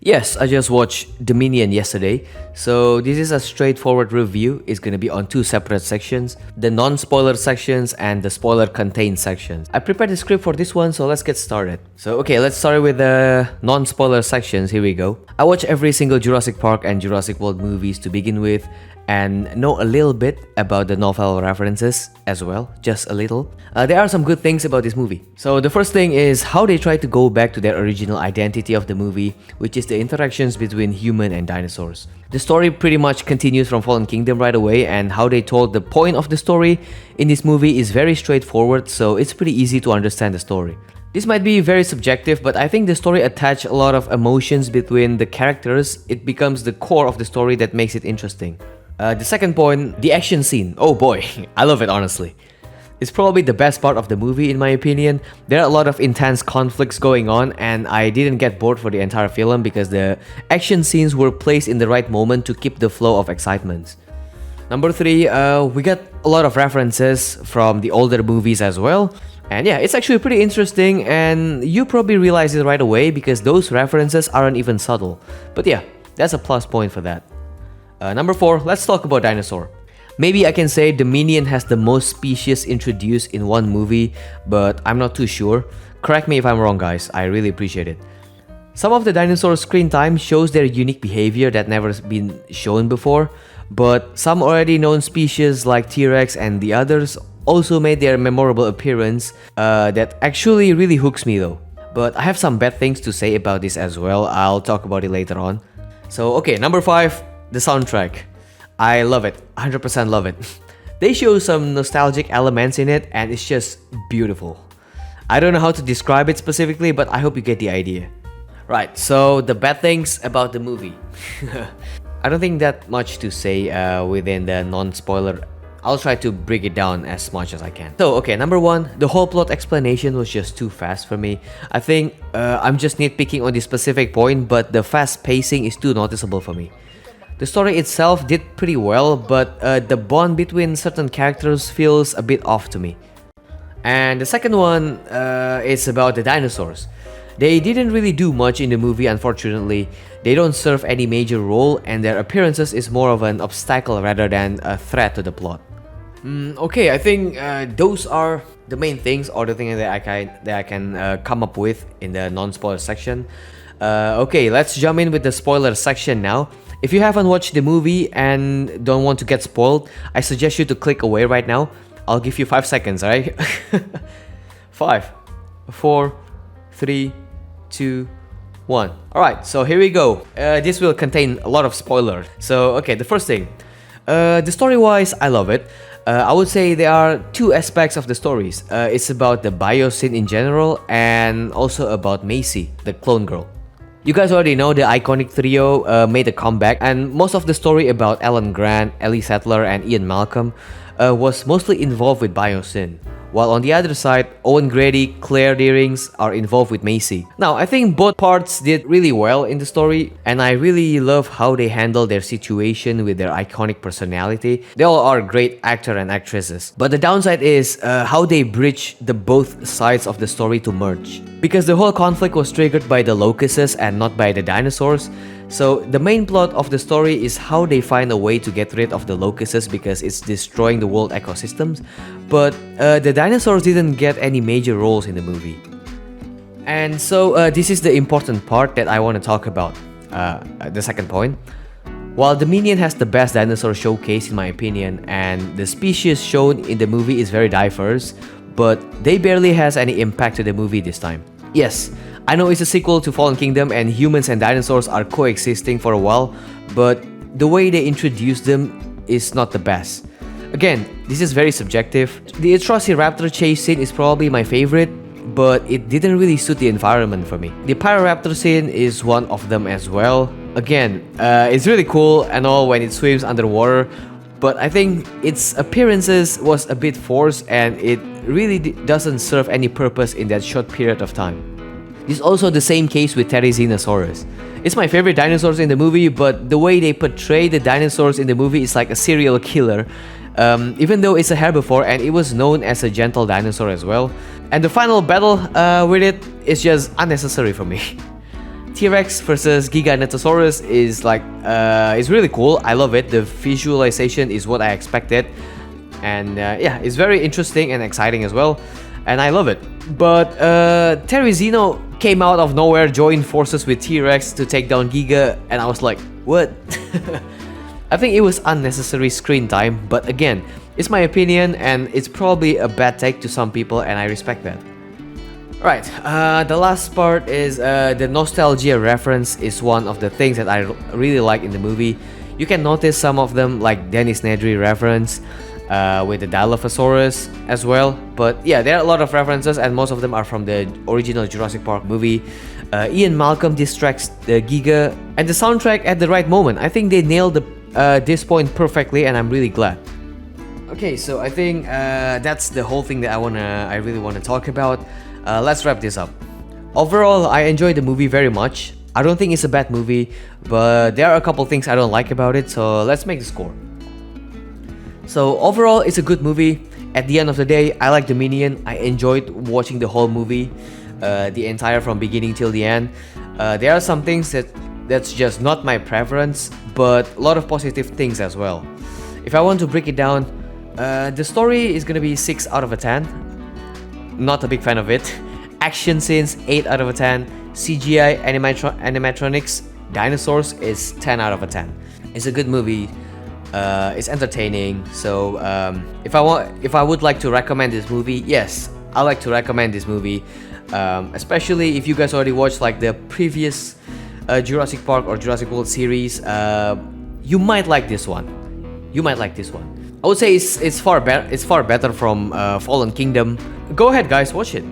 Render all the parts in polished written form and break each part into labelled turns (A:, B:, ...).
A: Yes, I just watched Dominion yesterday, so this is a straightforward review. It's gonna be on two separate sections, the non-spoiler sections and the spoiler-contained sections. I prepared the script for this one, so let's get started. So okay, let's start with the non-spoiler sections, here we go. I watch every single Jurassic Park and Jurassic World movies to begin with, and know a little bit about the novel references as well, just a little. There are some good things about this movie. So the first thing is how they try to go back to their original identity of the movie, which is the interactions between human and dinosaurs. The story pretty much continues from Fallen Kingdom right away, and how they told the point of the story in this movie is very straightforward, so it's pretty easy to understand the story. This might be very subjective, but I think the story attached a lot of emotions between the characters. It becomes the core of the story that makes it interesting. The second point, the action scene. Oh boy, I love it honestly. It's probably the best part of the movie in my opinion. There are a lot of intense conflicts going on, and I didn't get bored for the entire film because the action scenes were placed in the right moment to keep the flow of excitement. Number 3, we got a lot of references from the older movies as well. And yeah, it's actually pretty interesting, and you probably realize it right away because those references aren't even subtle. But yeah, that's a plus point for that. Number 4, let's talk about dinosaur. Maybe I can say Dominion has the most species introduced in one movie, but I'm not too sure. Correct me if I'm wrong guys, I really appreciate it. Some of the dinosaur screen time shows their unique behavior that never been shown before, but some already known species like T-Rex and the others also made their memorable appearance that actually really hooks me though. But I have some bad things to say about this as well, I'll talk about it later on. So okay, number 5. The soundtrack. I love it, 100% love it. They show some nostalgic elements in it and it's just beautiful. I don't know how to describe it specifically, but I hope you get the idea. Right, so the bad things about the movie. I don't think that much to say within the non-spoiler. I'll try to break it down as much as I can. So okay, number 1, the whole plot explanation was just too fast for me. I think I'm just nitpicking on this specific point, but the fast pacing is too noticeable for me. The story itself did pretty well, but the bond between certain characters feels a bit off to me. And the second one is about the dinosaurs. They didn't really do much in the movie, unfortunately. They don't serve any major role, and their appearances is more of an obstacle rather than a threat to the plot. Okay, I think those are the main things or the things that I can come up with in the non-spoiler section. Okay, let's jump in with the spoiler section now. If you haven't watched the movie and don't want to get spoiled, I suggest you to click away right now. I'll give you 5 seconds, alright? 5, 4, 3, 2, 1. Alright, so here we go. This will contain a lot of spoilers. So, okay, the first thing. The story-wise, I love it. I would say there are 2 aspects of the stories. It's about the bio scene in general and also about Macy, the clone girl. You guys already know the iconic trio made a comeback, and most of the story about Alan Grant, Ellie Sattler, and Ian Malcolm was mostly involved with Biosyn. While on the other side, Owen Grady, Claire Dearings are involved with Macy. Now, I think both parts did really well in the story, and I really love how they handle their situation with their iconic personality. They all are great actors and actresses. But the downside is how they bridge the both sides of the story to merge. Because the whole conflict was triggered by the locusts and not by the dinosaurs. So the main plot of the story is how they find a way to get rid of the locusts because it's destroying the world ecosystems. But the dinosaurs didn't get any major roles in the movie. And so this is the important part that I want to talk about. The second point. While Dominion has the best dinosaur showcase in my opinion, and the species shown in the movie is very diverse, but they barely has any impact to the movie this time. Yes, I know it's a sequel to Fallen Kingdom and humans and dinosaurs are coexisting for a while, but the way they introduce them is not the best. Again, this is very subjective. The Atrociraptor chase scene is probably my favorite, but it didn't really suit the environment for me. The Pyroraptor scene is one of them as well. Again, it's really cool and all when it swims underwater, but I think its appearances was a bit forced and it really doesn't serve any purpose in that short period of time. It's also the same case with Therizinosaurus. It's my favorite dinosaurs in the movie, but the way they portray the dinosaurs in the movie is like a serial killer. Even though it's a herbivore and it was known as a gentle dinosaur as well. And the final battle with it is just unnecessary for me. T-Rex versus Gigantosaurus is really cool. I love it. The visualization is what I expected, and yeah, it's very interesting and exciting as well, and I love it. But Terry Zeno came out of nowhere, joined forces with T-Rex to take down Giga, and I was like, what? I think it was unnecessary screen time, but again, it's my opinion and it's probably a bad take to some people, and I respect that. Right, the last part is the nostalgia reference is one of the things that I really like in the movie. You can notice some of them, like Dennis Nedry reference with the Dilophosaurus as well. But yeah, there are a lot of references and most of them are from the original Jurassic Park movie. Ian Malcolm distracts the Giga and the soundtrack at the right moment. I think they nailed this point perfectly, and I'm really glad. Okay, so I think that's the whole thing that I really wanna talk about. Let's wrap this up. Overall, I enjoyed the movie very much. I don't think it's a bad movie, but there are a couple things I don't like about it, so let's make the score. So overall, it's a good movie. At the end of the day, I like Dominion. I enjoyed watching the whole movie, the entire from beginning till the end. There are some things that's just not my preference, but a lot of positive things as well. If I want to break it down, the story is gonna be 6 out of 10. Not a big fan of it. Action scenes 8 out of 10. CGI animatronics dinosaurs is 10 out of 10. It's a good movie. It's entertaining. So if I would like to recommend this movie, yes, I like to recommend this movie. Especially if you guys already watched like the previous Jurassic Park or Jurassic World series, you might like this one. You might like this one. I would say it's far better from Fallen Kingdom. Go ahead, guys, watch it.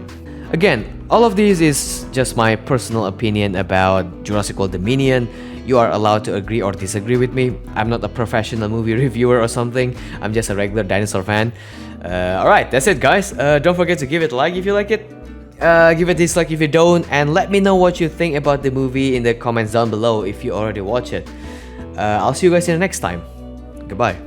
A: Again, all of this is just my personal opinion about Jurassic World Dominion. You are allowed to agree or disagree with me. I'm not a professional movie reviewer or something. I'm just a regular dinosaur fan. Alright, that's it, guys. Don't forget to give it a like if you like it. Give it a dislike if you don't. And let me know what you think about the movie in the comments down below if you already watch it. I'll see you guys in the next time. Goodbye.